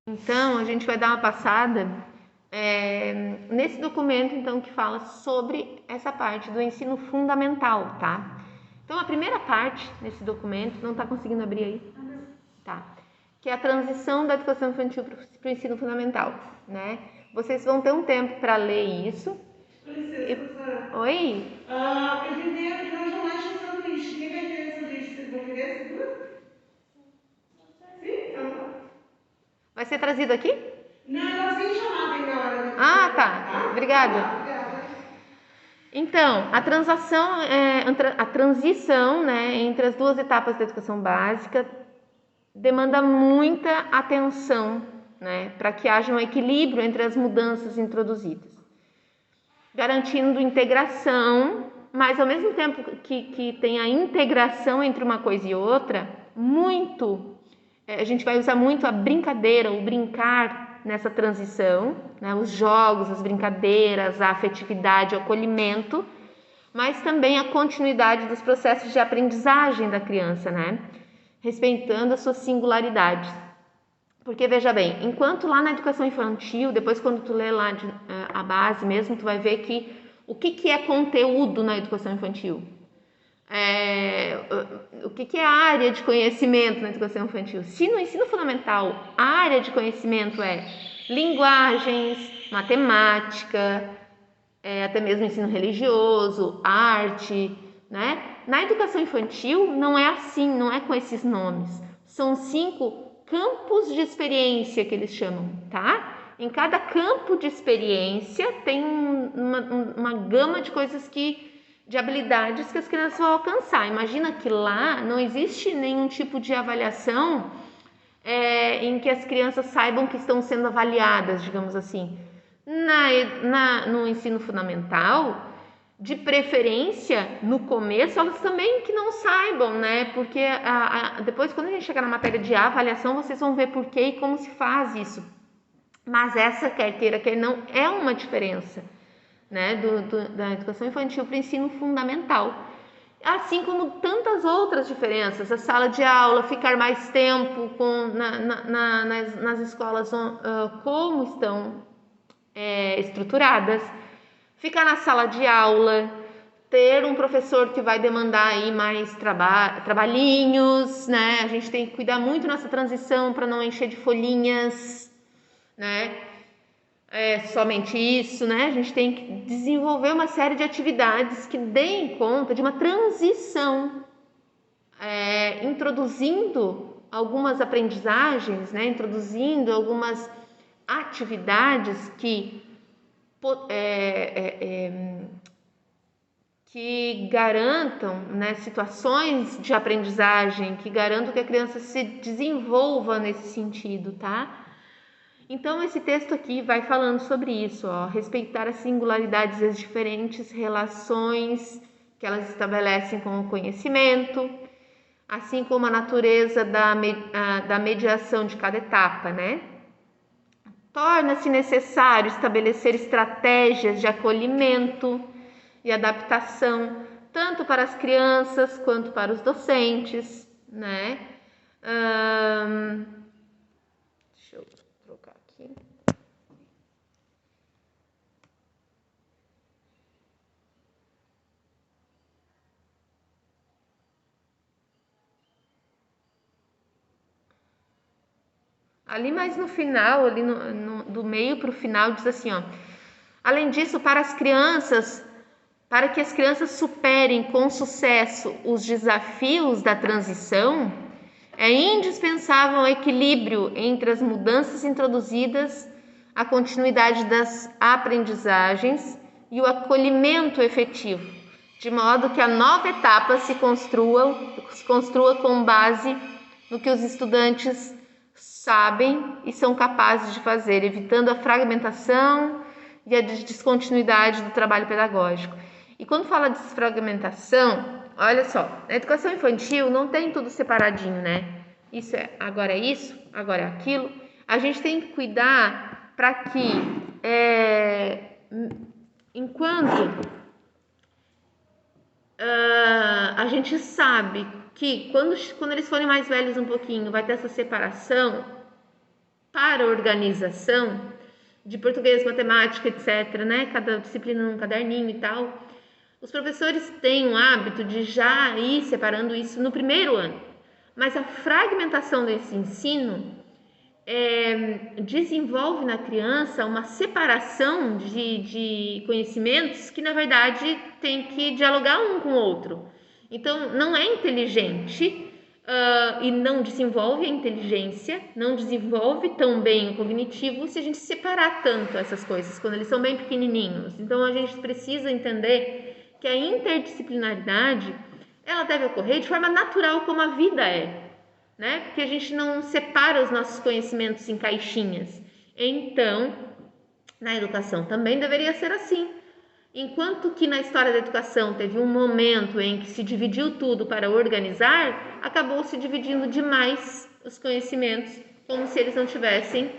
Então, a gente vai dar uma passada nesse documento, então, que fala sobre essa parte do ensino fundamental, tá? Então, a primeira parte nesse documento, não está conseguindo abrir aí? Tá. Que é a transição da educação infantil para o ensino fundamental, né? Vocês vão ter um tempo para ler isso. Com licença, professora. Oi? Eu vim ver que nós não achamos sanduíche. Quem vai querer sanduíche? Vão querer essas duas? Sim, então tá. Vai ser trazido aqui? Não, eu tava sem chamar, tem meia hora. Ah, tá. Obrigada. Obrigada. Então, a transição, né, entre as duas etapas da educação básica demanda muita atenção, né, para que haja um equilíbrio entre as mudanças introduzidas, garantindo integração, mas ao mesmo tempo que tem a integração entre uma coisa e outra, a gente vai usar muito a brincadeira, o brincar nessa transição, né, os jogos, as brincadeiras, a afetividade, o acolhimento, mas também a continuidade dos processos de aprendizagem da criança, né, respeitando as suas singularidades. Porque, veja bem, enquanto lá na educação infantil, depois quando tu lê lá a base mesmo, tu vai ver que o que é conteúdo na educação infantil? O que é a área de conhecimento na educação infantil? Se no ensino fundamental a área de conhecimento é linguagens, matemática, até mesmo ensino religioso, arte, né? Na educação infantil não é assim, não é com esses nomes. São 5 campos de experiência que eles chamam, tá? Em cada campo de experiência tem uma gama de coisas de habilidades que as crianças vão alcançar. Imagina que lá não existe nenhum tipo de avaliação em que as crianças saibam que estão sendo avaliadas, digamos assim. No ensino fundamental, de preferência, no começo, elas também que não saibam, né? Porque depois, quando a gente chegar na matéria de avaliação, vocês vão ver por que e como se faz isso. Mas essa, quer queira, quer não, é uma diferença, né? Da educação infantil para o ensino fundamental. Assim como tantas outras diferenças, a sala de aula, ficar mais tempo nas escolas como estão estruturadas, ficar na sala de aula, ter um professor que vai demandar aí mais trabalhinhos, né? A gente tem que cuidar muito nessa transição para não encher de folhinhas, né? Somente isso, né? A gente tem que desenvolver uma série de atividades que deem conta de uma transição, introduzindo algumas aprendizagens, né? Introduzindo algumas atividades que garantam, né, situações de aprendizagem, que garantam que a criança se desenvolva nesse sentido, tá? Então, esse texto aqui vai falando sobre isso, ó, respeitar as singularidades e as diferentes relações que elas estabelecem com o conhecimento, assim como a natureza da mediação de cada etapa, né? Torna-se necessário estabelecer estratégias de acolhimento e adaptação, tanto para as crianças quanto para os docentes, né? Deixa eu trocar aqui. Ali mais no final, ali do meio para o final, diz assim, ó. Além disso, para que as crianças superem com sucesso os desafios da transição, é indispensável o equilíbrio entre as mudanças introduzidas, a continuidade das aprendizagens e o acolhimento efetivo, de modo que a nova etapa se construa com base no que os estudantes sabem e são capazes de fazer, evitando a fragmentação e a descontinuidade do trabalho pedagógico. E quando fala de fragmentação, olha só, na educação infantil não tem tudo separadinho, né? Agora é isso, agora é aquilo. A gente tem que cuidar para que, enquanto a gente sabe que quando eles forem mais velhos um pouquinho, vai ter essa separação, para organização de português, matemática, etc., né? Cada disciplina num caderninho e tal. Os professores têm o hábito de já ir separando isso no primeiro ano, mas a fragmentação desse ensino desenvolve na criança uma separação de conhecimentos que, na verdade, tem que dialogar um com o outro. Então, não é inteligente e não desenvolve a inteligência, não desenvolve tão bem o cognitivo se a gente separar tanto essas coisas, quando eles são bem pequenininhos. Então, a gente precisa entender que a interdisciplinaridade, ela deve ocorrer de forma natural, como a vida é, né? Porque a gente não separa os nossos conhecimentos em caixinhas. Então, na educação também deveria ser assim. Enquanto que na história da educação teve um momento em que se dividiu tudo para organizar, acabou se dividindo demais os conhecimentos, como se eles não tivessem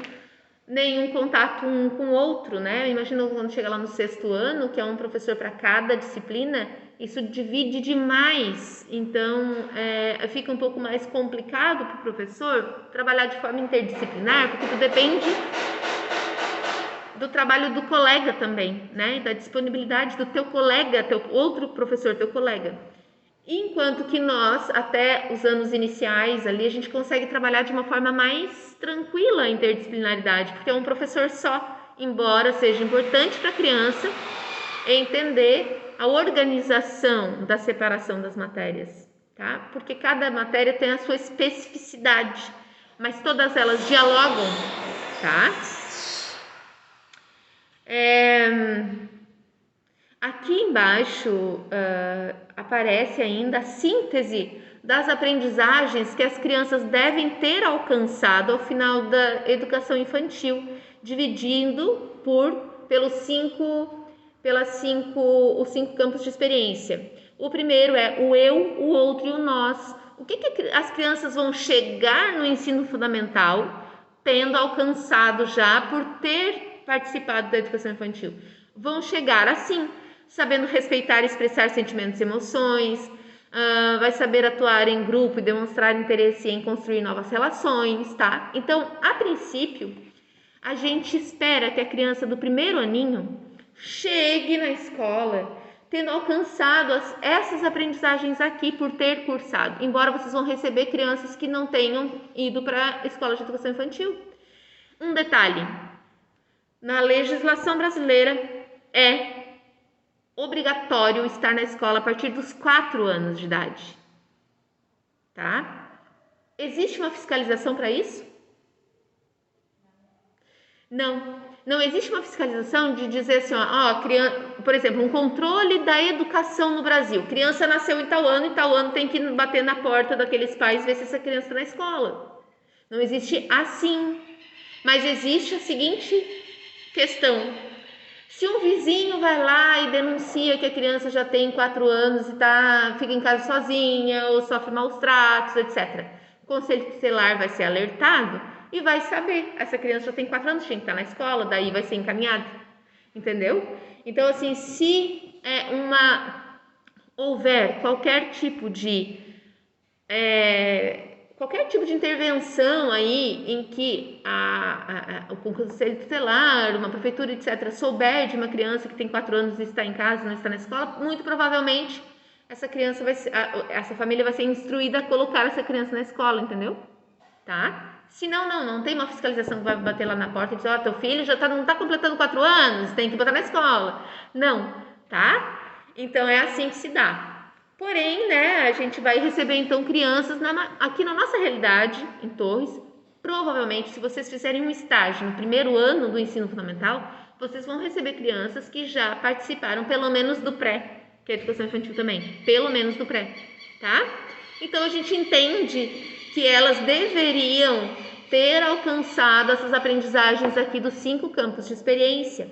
nenhum contato um com o outro, né? Imagina quando chega lá no 6º ano, que é um professor para cada disciplina, isso divide demais. Então, fica um pouco mais complicado para o professor trabalhar de forma interdisciplinar, porque tudo depende do trabalho do colega também, né? Da disponibilidade do teu colega, teu outro professor, teu colega. Enquanto que nós, até os anos iniciais ali, a gente consegue trabalhar de uma forma mais tranquila a interdisciplinaridade, porque é um professor só, embora seja importante para a criança entender a organização da separação das matérias, tá? Porque cada matéria tem a sua especificidade, mas todas elas dialogam, tá? Aqui embaixo aparece ainda a síntese das aprendizagens que as crianças devem ter alcançado ao final da educação infantil, dividindo os 5 campos de experiência. O primeiro é o eu, o outro e o nós. O que as crianças vão chegar no ensino fundamental tendo alcançado já por ter participado da educação infantil? Vão chegar assim, sabendo respeitar e expressar sentimentos e emoções, vai saber atuar em grupo e demonstrar interesse em construir novas relações, tá? Então, a princípio, a gente espera que a criança do primeiro aninho chegue na escola tendo alcançado essas aprendizagens aqui por ter cursado, embora vocês vão receber crianças que não tenham ido para a escola de educação infantil. Um detalhe, na legislação brasileira é obrigatório estar na escola a partir dos 4 anos de idade, tá? Existe uma fiscalização para isso? Não existe uma fiscalização de dizer assim, criança, por exemplo, um controle da educação no Brasil. Criança nasceu em tal ano tem que bater na porta daqueles pais e ver se essa criança está na escola. Não existe assim, mas existe a seguinte questão. Se um vizinho vai lá e denuncia que a criança já tem 4 anos e fica em casa sozinha ou sofre maus tratos, etc., o conselho tutelar vai ser alertado e vai saber, essa criança já tem 4 anos, tinha que estar na escola, daí vai ser encaminhado, entendeu? Então, assim, se houver qualquer tipo de intervenção aí em que o conselho tutelar, uma prefeitura, etc., souber de uma criança que tem 4 anos e está em casa, não está na escola, muito provavelmente essa família vai ser instruída a colocar essa criança na escola, entendeu? Tá? Se não tem uma fiscalização que vai bater lá na porta e dizer, teu filho já não está completando 4 anos, tem que botar na escola. Não, tá? Então é assim que se dá. Porém, né, a gente vai receber então crianças aqui na nossa realidade, em Torres. Provavelmente, se vocês fizerem um estágio no primeiro ano do ensino fundamental, vocês vão receber crianças que já participaram pelo menos do pré, que é a educação infantil também, pelo menos do pré, tá? Então a gente entende que elas deveriam ter alcançado essas aprendizagens aqui dos 5 campos de experiência.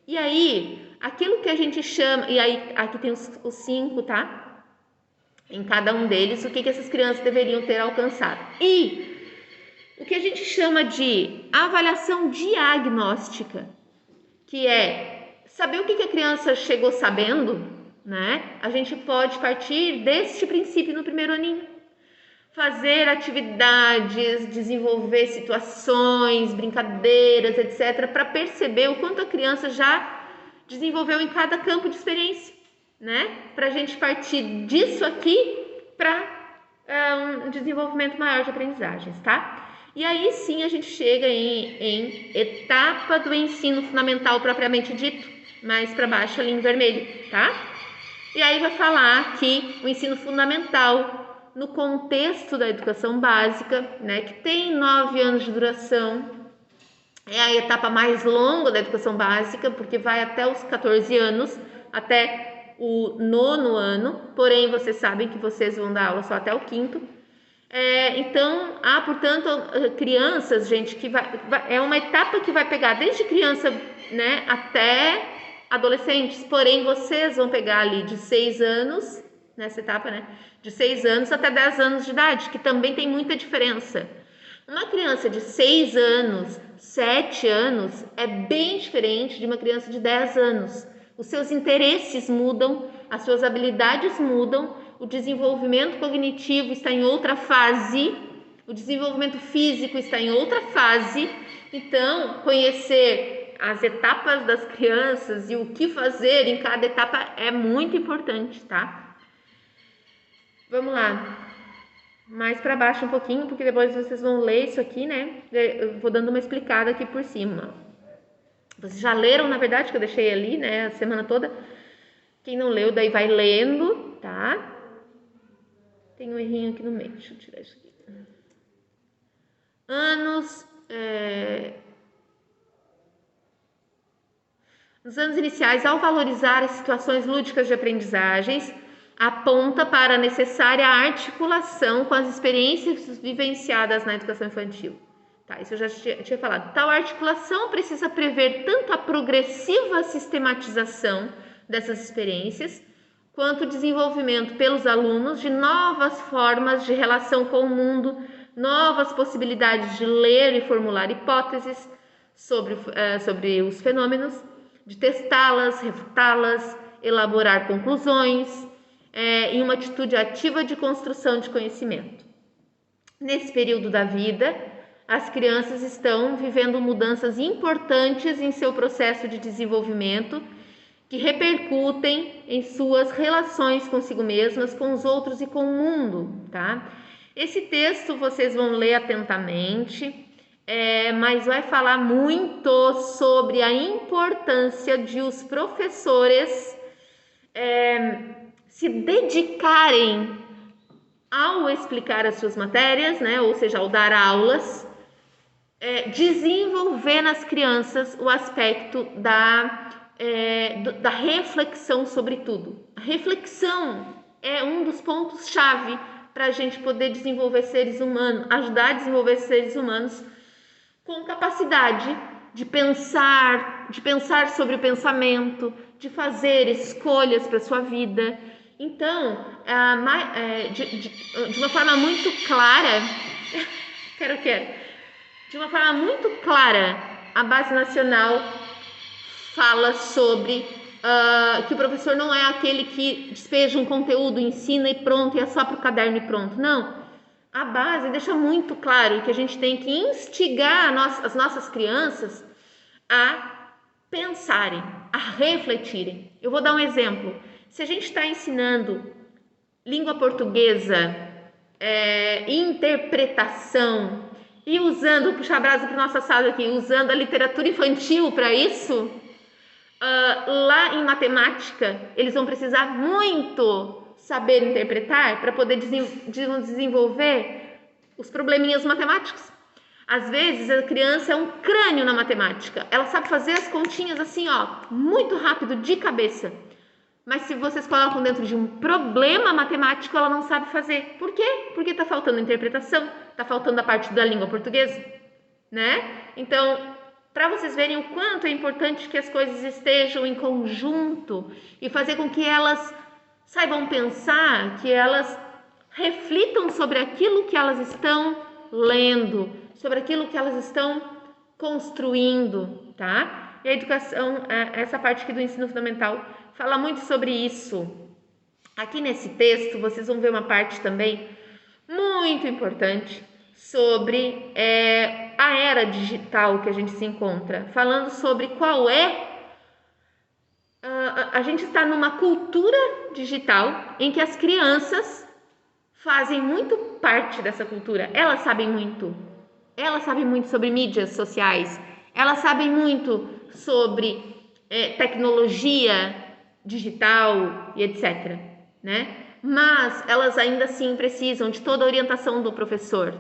E aí, aquilo que a gente chama, e aí aqui tem os 5, tá? Em cada um deles, o que essas crianças deveriam ter alcançado. E o que a gente chama de avaliação diagnóstica, que é saber o que a criança chegou sabendo, né? A gente pode partir deste princípio no primeiro aninho. fazer atividades, desenvolver situações, brincadeiras, etc., para perceber o quanto a criança já desenvolveu em cada campo de experiência, né? Para a gente partir disso aqui para um desenvolvimento maior de aprendizagens, tá? E aí sim a gente chega em etapa do ensino fundamental propriamente dito, mais para baixo ali em vermelho, tá? E aí vai falar que o ensino fundamental no contexto da educação básica, né, que tem 9 anos de duração, é a etapa mais longa da educação básica, porque vai até os 14 anos, até o 9º ano, porém vocês sabem que vocês vão dar aula só até o 5º. Então, portanto, crianças, gente, que é uma etapa que vai pegar desde criança, né, até adolescentes, porém vocês vão pegar ali de 6 anos, nessa etapa, né, de 6 anos até 10 anos de idade, que também tem muita diferença. Uma criança de 6 anos, 7 anos, é bem diferente de uma criança de 10 anos. Os seus interesses mudam, as suas habilidades mudam, o desenvolvimento cognitivo está em outra fase, o desenvolvimento físico está em outra fase. Então, conhecer as etapas das crianças e o que fazer em cada etapa é muito importante, tá? Vamos lá. Mais para baixo um pouquinho, porque depois vocês vão ler isso aqui, né? Eu vou dando uma explicada aqui por cima. Vocês já leram, na verdade, que eu deixei ali, né, a semana toda. Quem não leu, daí vai lendo, tá? Tem um errinho aqui no meio, deixa eu tirar isso aqui. Nos anos iniciais, ao valorizar as situações lúdicas de aprendizagens, aponta para a necessária articulação com as experiências vivenciadas na educação infantil. Tá, isso eu já tinha falado. Tal articulação precisa prever tanto a progressiva sistematização dessas experiências, quanto o desenvolvimento pelos alunos de novas formas de relação com o mundo, novas possibilidades de ler e formular hipóteses sobre os fenômenos, de testá-las, refutá-las, elaborar conclusões, em uma atitude ativa de construção de conhecimento. Nesse período da vida, as crianças estão vivendo mudanças importantes em seu processo de desenvolvimento, que repercutem em suas relações consigo mesmas, com os outros e com o mundo, tá? Esse texto vocês vão ler atentamente, mas vai falar muito sobre a importância de os professores se dedicarem ao explicar as suas matérias, né? Ou seja, ao dar aulas, desenvolver nas crianças o aspecto da reflexão sobre tudo. A reflexão é um dos pontos-chave para a gente poder desenvolver seres humanos, ajudar a desenvolver seres humanos com capacidade de pensar sobre o pensamento, de fazer escolhas para a sua vida. Então, de uma forma muito clara, de uma forma muito clara, a Base Nacional fala sobre que o professor não é aquele que despeja um conteúdo, ensina e pronto, e é só para o caderno e pronto. Não. A base deixa muito claro que a gente tem que instigar as nossas crianças a pensarem, a refletirem. Eu vou dar um exemplo. Se a gente está ensinando língua portuguesa, interpretação, e usando, vou puxar a brasa para nossa sala aqui, usando a literatura infantil para isso, lá em matemática, eles vão precisar muito saber interpretar para poder desenvolver os probleminhas matemáticos. Às vezes a criança é um crânio na matemática, ela sabe fazer as continhas assim, muito rápido, de cabeça. Mas se vocês colocam dentro de um problema matemático, ela não sabe fazer. Por quê? Porque está faltando interpretação, está faltando a parte da língua portuguesa, né? Então, para vocês verem o quanto é importante que as coisas estejam em conjunto e fazer com que elas saibam pensar, que elas reflitam sobre aquilo que elas estão lendo, sobre aquilo que elas estão construindo, tá? E a educação, essa parte aqui do ensino fundamental, fala muito sobre isso. Aqui nesse texto, vocês vão ver uma parte também muito importante sobre a era digital que a gente se encontra, falando sobre qual é. A gente está numa cultura digital em que as crianças fazem muito parte dessa cultura. Elas sabem muito sobre mídias sociais, elas sabem muito sobre tecnologia digital e etc, né? Mas elas ainda assim precisam de toda a orientação do professor.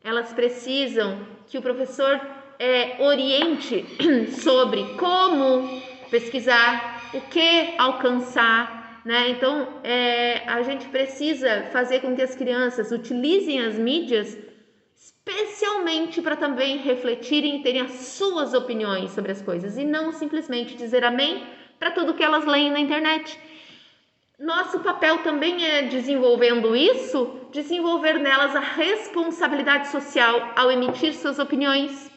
Elas precisam que o professor oriente sobre como pesquisar, o que alcançar, né? Então, a gente precisa fazer com que as crianças utilizem as mídias especialmente para também refletirem e terem as suas opiniões sobre as coisas e não simplesmente dizer amém para tudo que elas leem na internet. Nosso papel também é, desenvolvendo isso, desenvolver nelas a responsabilidade social ao emitir suas opiniões,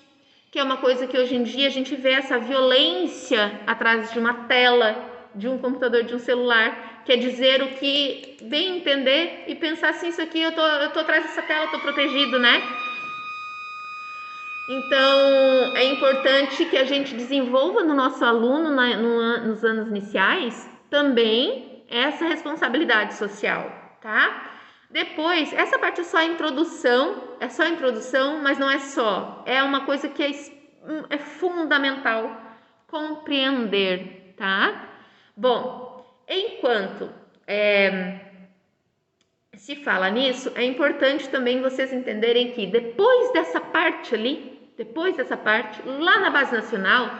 que é uma coisa que hoje em dia a gente vê essa violência atrás de uma tela, de um computador, de um celular, quer dizer o que bem entender e pensar assim, isso aqui eu tô atrás dessa tela, tô protegido, né? Então, é importante que a gente desenvolva no nosso aluno, nos anos iniciais, também essa responsabilidade social, tá? Depois, essa parte é só a introdução, mas não é só. É uma coisa que é fundamental compreender, tá? Bom, enquanto se fala nisso, é importante também vocês entenderem que depois dessa parte, lá na base nacional,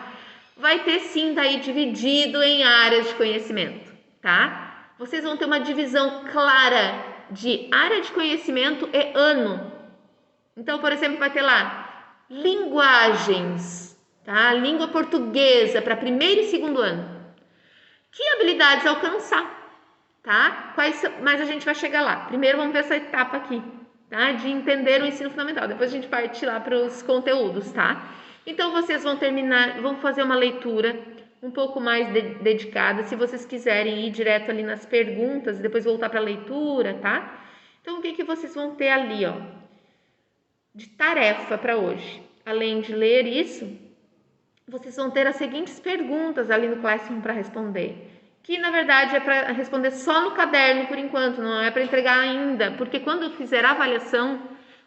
vai ter sim daí dividido em áreas de conhecimento, tá? Vocês vão ter uma divisão clara de área de conhecimento e ano. Então, por exemplo, vai ter lá linguagens, tá? Língua portuguesa para primeiro e segundo ano. Que habilidades alcançar? Tá? Mas a gente vai chegar lá. Primeiro vamos ver essa etapa aqui, tá? De entender o ensino fundamental. Depois a gente parte lá para os conteúdos, tá? Então vocês vão fazer uma leitura um pouco mais dedicada. Se vocês quiserem ir direto ali nas perguntas e depois voltar para a leitura, tá? Então o que vocês vão ter ali, ó? De tarefa para hoje. Além de ler isso, vocês vão ter as seguintes perguntas ali no Classroom para responder. Que na verdade é para responder só no caderno por enquanto, não é para entregar ainda, porque quando fizer a avaliação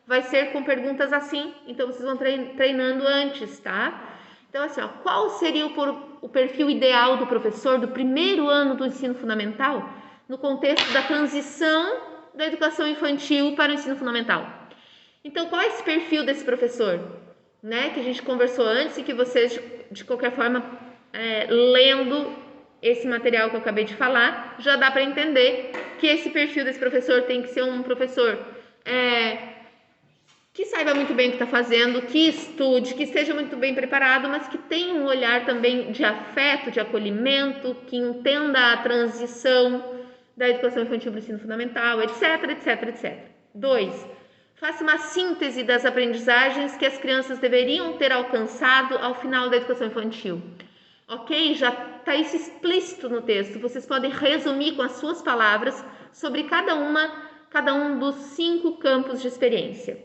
vai ser com perguntas assim, então vocês vão treinando antes, tá? Então assim, ó, qual seria o perfil ideal do professor do primeiro ano do ensino fundamental no contexto da transição da educação infantil para o ensino fundamental? Então qual é esse perfil desse professor, né? Que a gente conversou antes e que vocês de qualquer forma lendo esse material que eu acabei de falar, já dá para entender que esse perfil desse professor tem que ser um professor que saiba muito bem o que está fazendo, que estude, que esteja muito bem preparado, mas que tenha um olhar também de afeto, de acolhimento, que entenda a transição da educação infantil para o ensino fundamental, etc, etc, etc. 2. Faça uma síntese das aprendizagens que as crianças deveriam ter alcançado ao final da educação infantil. Ok? Já está isso explícito no texto. Vocês podem resumir com as suas palavras sobre cada um dos 5 campos de experiência.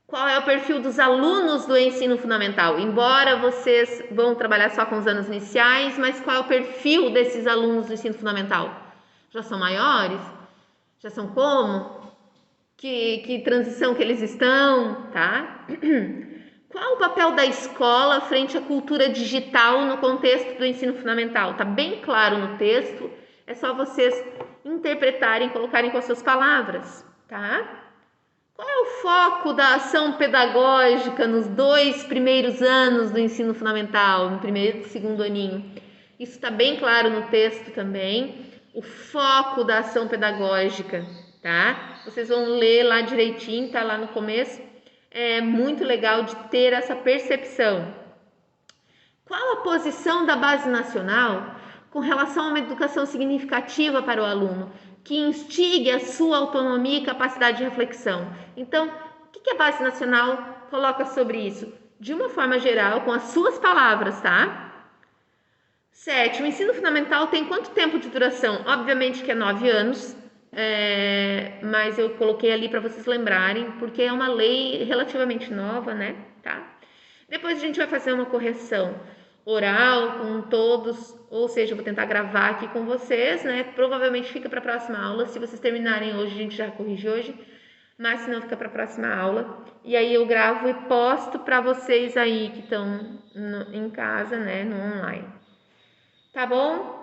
Qual é o perfil dos alunos do ensino fundamental? Embora vocês vão trabalhar só com os anos iniciais, mas qual é o perfil desses alunos do ensino fundamental? Já são maiores? Já são como? Que transição que eles estão, tá? Qual o papel da escola frente à cultura digital no contexto do ensino fundamental? Está bem claro no texto, é só vocês interpretarem, colocarem com as suas palavras, tá? Qual é o foco da ação pedagógica nos 2 primeiros anos do ensino fundamental, no primeiro e segundo aninho? Isso está bem claro no texto também, o foco da ação pedagógica, tá? Vocês vão ler lá direitinho, tá lá no começo. É muito legal de ter essa percepção. Qual a posição da base nacional com relação a uma educação significativa para o aluno, que instigue a sua autonomia e capacidade de reflexão? Então, o que a base nacional coloca sobre isso? De uma forma geral, com as suas palavras, tá? 7. O ensino fundamental tem quanto tempo de duração? Obviamente que é 9 anos, mas eu coloquei ali para vocês lembrarem, porque é uma lei relativamente nova, né? Tá? Depois a gente vai fazer uma correção oral com todos, ou seja, eu vou tentar gravar aqui com vocês, né? Provavelmente fica para a próxima aula. Se vocês terminarem hoje, a gente já corrige hoje, mas se não, fica para a próxima aula. E aí eu gravo e posto para vocês aí que estão em casa, né? No online. Tá bom?